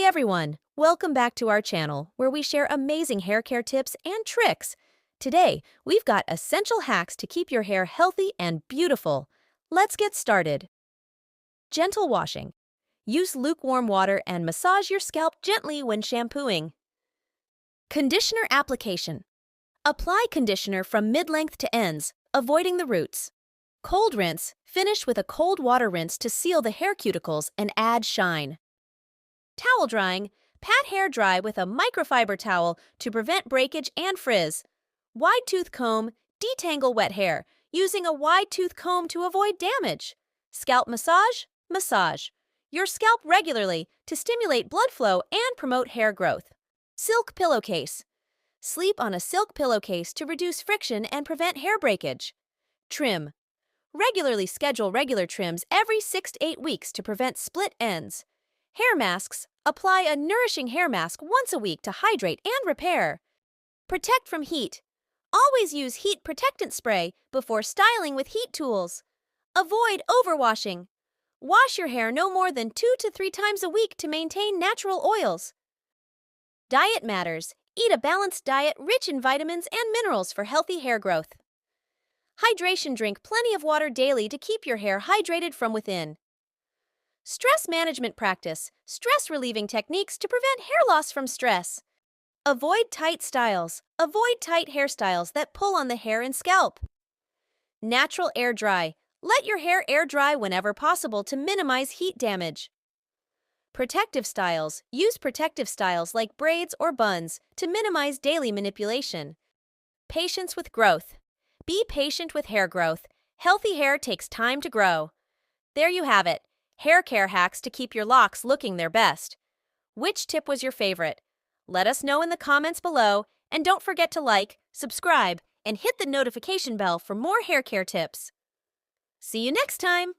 everyone, welcome back to our channel where we share amazing hair care tips and tricks. Today, we've got essential hacks to keep your hair healthy and beautiful. Let's get started. Gentle washing. Use lukewarm water and massage your scalp gently when shampooing. Conditioner application. Apply conditioner from mid-length to ends, avoiding the roots. Cold rinse. Finish with a cold water rinse to seal the hair cuticles and add shine. Towel drying. Pat hair dry with a microfiber towel to prevent breakage and frizz. Wide tooth comb. Detangle wet hair, using a wide tooth comb to avoid damage. Scalp massage. Massage your scalp regularly to stimulate blood flow and promote hair growth. Silk pillowcase. Sleep on a silk pillowcase to reduce friction and prevent hair breakage. Trim. Regularly schedule regular trims every 6 to 8 weeks to prevent split ends. Hair masks. Apply a nourishing hair mask once a week to hydrate and repair. Protect from heat. Always use heat protectant spray before styling with heat tools. Avoid overwashing. Wash your hair no more than 2 to 3 times a week to maintain natural oils. Diet matters. Eat a balanced diet rich in vitamins and minerals for healthy hair growth. Hydration. Drink plenty of water daily to keep your hair hydrated from within. Stress management practice. Stress-relieving techniques to prevent hair loss from stress. Avoid tight styles. Avoid tight hairstyles that pull on the hair and scalp. Natural air dry. Let your hair air dry whenever possible to minimize heat damage. Protective styles. Use protective styles like braids or buns to minimize daily manipulation. Patience with growth. Be patient with hair growth. Healthy hair takes time to grow. There you have it. Hair care hacks to keep your locks looking their best. Which tip was your favorite? Let us know in the comments below, and don't forget to like, subscribe, and hit the notification bell for more hair care tips. See you next time!